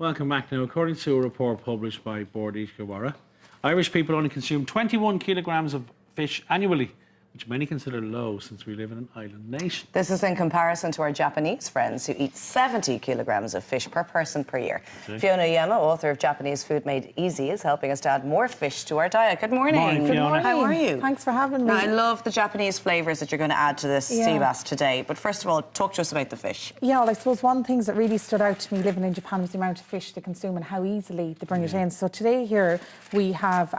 Welcome back. Now, according to a report published by Bord Iascaigh Mhara, Irish people only consume 21 kilograms of fish annually, which many consider low since we live in an island nation. This is in comparison to our Japanese friends who eat 70 kilograms of fish per person per year. Fiona Uyema, author of Japanese Food Made Easy, is helping us to add more fish to our diet. Good morning. Morning, Fiona. Good morning. How are you? Thanks for having me. Now, I love the Japanese flavours that you're going to add to this sea bass today. But first of all, talk to us about the fish. Yeah, well, I suppose one of the things that really stood out to me living in Japan was the amount of fish they consume and how easily they bring it in. So today here we have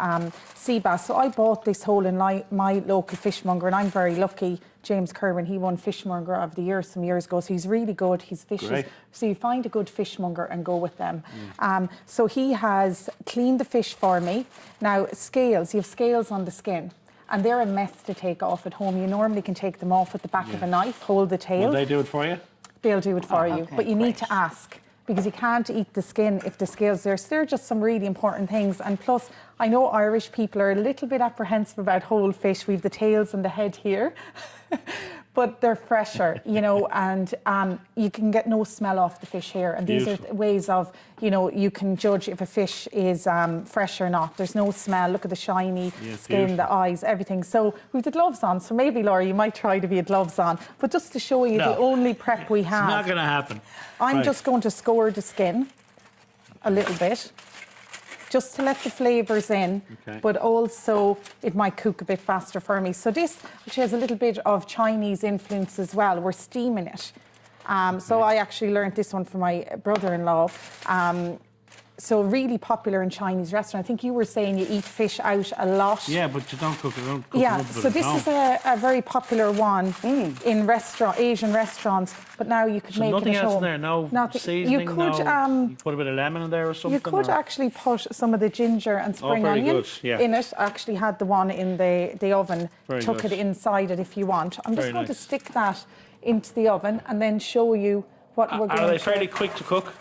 sea bass. So I bought this whole in my local fishmonger, and I'm very lucky. James Kerwin, he won Fishmonger of the Year some years ago, so he's really good. He's fishes. Great. So you find a good fishmonger and go with them. So he has cleaned the fish for me. Now, scales, you have scales on the skin, and they're a mess to take off at home. You normally can take them off with the back of a knife, hold the tail. Will they do it for you? They'll do it for you, okay, but you need great. to ask, because you can't eat the skin if the scales there. So they're just some really important things. And plus, I know Irish people are a little bit apprehensive about whole fish. We've the tails and the head here, but they're fresher, you know, and you can get no smell off the fish here. And these are ways of, you know, you can judge if a fish is fresh or not. There's no smell. Look at the shiny skin, the eyes, everything. So we've the gloves on. So maybe, Laura, you might try to be a gloves on. But just to show you the only prep we have. It's not going to happen. I'm just going to score the skin a little bit, just to let the flavours in, but also it might cook a bit faster for me. So this, which has a little bit of Chinese influence as well, we're steaming it. So I actually learned this one from my brother-in-law. So really popular in Chinese restaurants. I think you were saying you eat fish out a lot. Yeah, but you don't cook it. Don't cook Yeah, it so this is a very popular one in Asian restaurants, but now you could make it nothing at else home. in there? No seasoning? You could, you put a bit of lemon in there or something? you could actually put some of the ginger and spring very onion good, in it. I actually had the one in the oven, took good. it inside it if you want. I'm just going to stick that into the oven and then show you what we're going to do. Are they fairly quick to cook?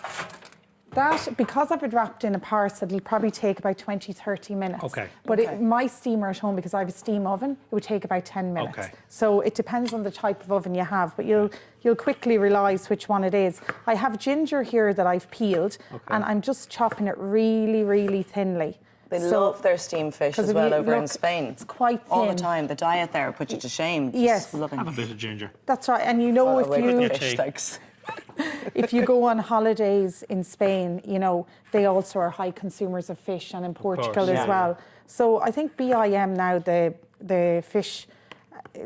That, because I've it wrapped in a parcel, it'll probably take about 20-30 minutes. Okay. But my steamer at home, because I have a steam oven, it would take about 10 minutes. Okay. So it depends on the type of oven you have, but you'll quickly realise which one it is. I have ginger here that I've peeled, and I'm just chopping it really, really thinly. They love their steamed fish as well over in Spain. It's quite thin. All the time. The diet there will put you to shame. Yes. Just loving. Have a bit of ginger. That's right. And you know, if you go on holidays in Spain, you know, they also are high consumers of fish, and in Portugal as well. So I think BIM now, the fish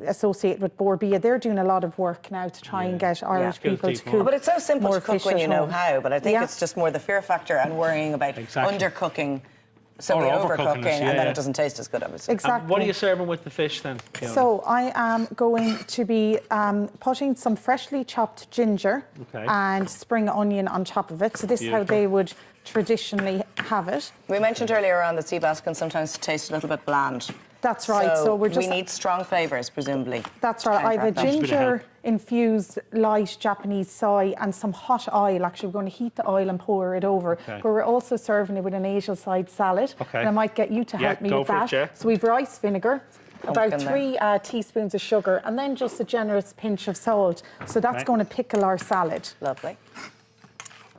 associated with Bord Bia, they're doing a lot of work now to try and get Irish people to cook. But it's so simple more to cook fish when at you know home. how, but I think it's just more the fear factor and worrying about undercooking. So we overcooking and then it doesn't taste as good, obviously. Exactly. What are you serving with the fish then, Fiona? So I am going to be putting some freshly chopped ginger and spring onion on top of it. So this is how they would traditionally have it. We mentioned earlier on that sea bass can sometimes taste a little bit bland. That's right. So we're just... we need strong flavours, presumably. That's right. I have a ginger-infused light Japanese soy and some hot oil. Actually, we're going to heat the oil and pour it over. But we're also serving it with an Asian side salad. And I might get you to help me with that. So we've rice vinegar, about 3 teaspoons of sugar, and then just a generous pinch of salt. So that's going to pickle our salad. Lovely.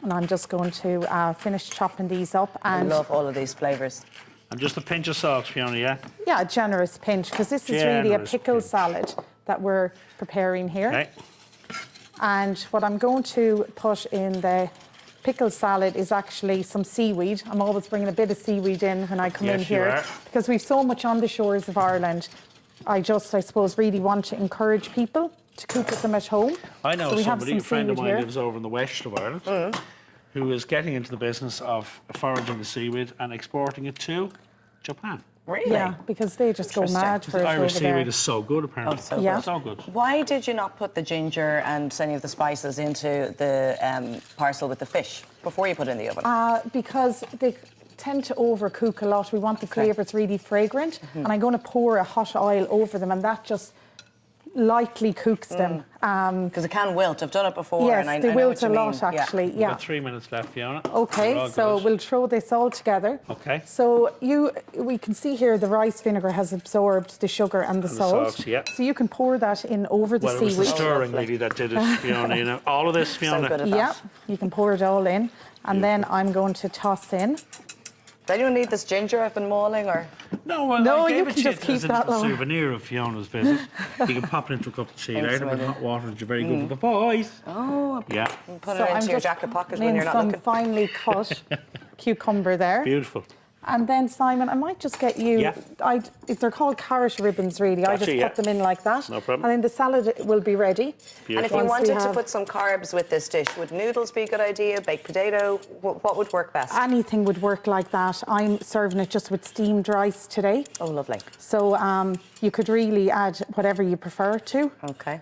And I'm just going to finish chopping these up. And I love all of these flavours. And just a pinch of salt, Fiona, yeah? Yeah, a generous pinch, because this is really a pickle salad that we're preparing here. Okay. And what I'm going to put in the pickle salad is actually some seaweed. I'm always bringing a bit of seaweed in when I come in here, because we've so much on the shores of Ireland. I suppose, really want to encourage people to cook with them at home. I know somebody, a friend of mine lives over in the west of Ireland, who is getting into the business of foraging the seaweed and exporting it to Japan. Really? Yeah, because they just go mad for it over there. Irish seaweed is so good, apparently. So good. Why did you not put the ginger and any of the spices into the parcel with the fish before you put it in the oven? Because they tend to overcook a lot. We want the flavours really fragrant. And I'm going to pour a hot oil over them, and that just... lightly cooks them. Because it can wilt. I've done it before. Yes, and I they know wilt what you a lot, mean. Yeah. actually. We've Yeah. got 3 minutes left, Fiona. We're Okay, all so good. we'll throw this all together. Okay. So we can see here the rice vinegar has absorbed the sugar and the salt. salt, yeah. So you can pour that in over the Well, it was the seaweed. stirring lovely. really that did it, Fiona. You know, all of this, Fiona. good at that. Yeah, you can pour it all in. And then I'm going to toss in. Do anyone need this ginger I've been mauling, or? No, well, No, I gave you it can to just keep as a that, Laura. souvenir of Fiona's visit. You can pop it into a cup of tea Thanks, later with Megan. hot water, which is very good for the voice. Oh, Yeah, put So it I'm into your just jacket pocket putting when in you're not some looking. finely cut cucumber there. beautiful. And then, Simon, I might just get you, Yeah. they're called carrot ribbons, really. I Gotcha, just yeah. put them in like that. No problem. And then the salad will be ready. And if you Once we wanted to have- put some carbs with this dish, would noodles be a good idea? Baked potato? What would work best? Anything would work like that. I'm serving it just with steamed rice today. Oh, lovely. So you could really add whatever you prefer to. Okay.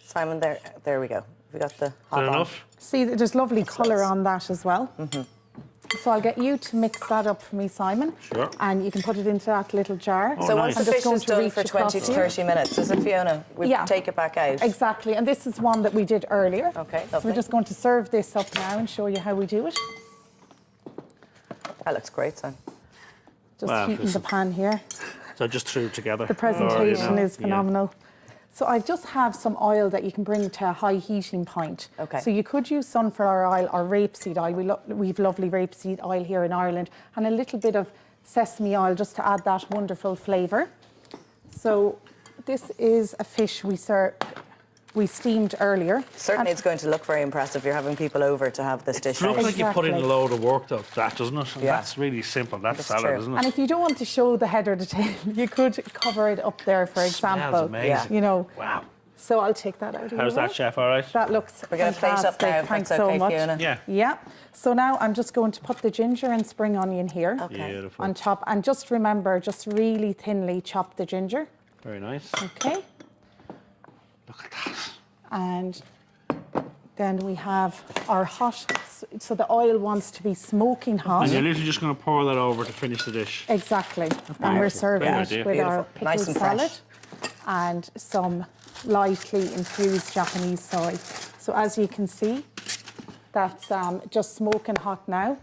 Simon, there we go. We got the Is hot that on. enough? See, there's lovely colour nice. on that as well. So I'll get you to mix that up for me, Simon. Sure. And you can put it into that little jar. Oh, So nice. once the I'm just fish going is to done reach for 20 to across here. 30 minutes, is it, Fiona? We Yeah. take it back out. Exactly, and this is one that we did earlier. Okay, So lovely. we're just going to serve this up now and show you how we do it. That looks great, son. Just Wow, heating this the is- pan here. So I just threw it together. The presentation Laura, is phenomenal. So I just have some oil that you can bring to a high heating point. Okay. So you could use sunflower oil or rapeseed oil. We've lovely rapeseed oil here in Ireland, and a little bit of sesame oil just to add that wonderful flavour. So this is a fish we steamed earlier. Certainly, it's going to look very impressive. You're having people over to have this dish It looks out. like you put in a Exactly. load of work, though, that, doesn't it? And Yeah. that's really simple. That's That's salad, true. isn't it? And if you don't want to show the head or the tail, you could cover it up there, for example. amazing. Yeah. You know. Wow. So I'll take that out of How's that, Chef? All right? That looks We're going to plate up fantastic. now, if Thanks that's so okay, much. Fiona. Yeah. Yeah. So now I'm just going to put the ginger and spring onion here Okay. Beautiful. on top. And just remember, just really thinly chop the ginger. Very nice. Okay. Look at that. And then we have our hot, so the oil wants to be smoking hot. And you're literally just going to pour that over to finish the dish. Exactly. And we're serving Great it idea. with our Beautiful. pickled Nice and salad fresh. and some lightly infused Japanese soy. So as you can see, that's just smoking hot now.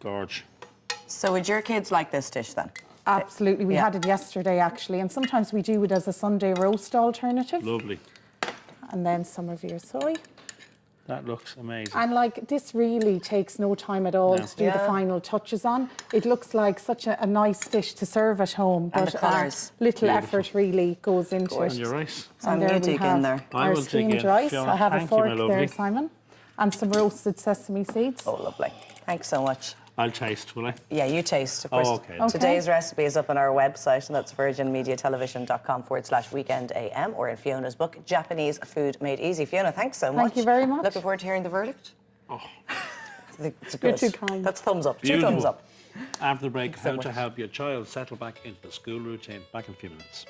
Gorge. So would your kids like this dish then? Absolutely. We Yeah. had it yesterday, actually. And sometimes we do it as a Sunday roast alternative. Lovely. And then some of your soy. That looks amazing. And like this really takes no time at all No. to do the Yeah. final touches on. It looks like such a nice dish to serve at home, And but the colours. little Beautiful. effort really goes into And it. your rice. So I'm And going to there we dig in have there. I our will dig steamed in. rice. Fiona, I have a thank you, my fork lovely. there, Simon, and some roasted sesame seeds. Oh, lovely. Thanks so much. I'll taste, will I? Yeah, you taste, of course. okay. Okay. Today's recipe is up on our website, and that's virginmediatelevision.com/weekendam, or in Fiona's book, Japanese Food Made Easy. Fiona, thanks so much. Thank you very much. Looking forward to hearing the verdict. Oh. It's You're good. too kind. That's thumbs up. Two Beautiful. thumbs up. After the break, so how to much. help your child settle back into the school routine. Back in a few minutes.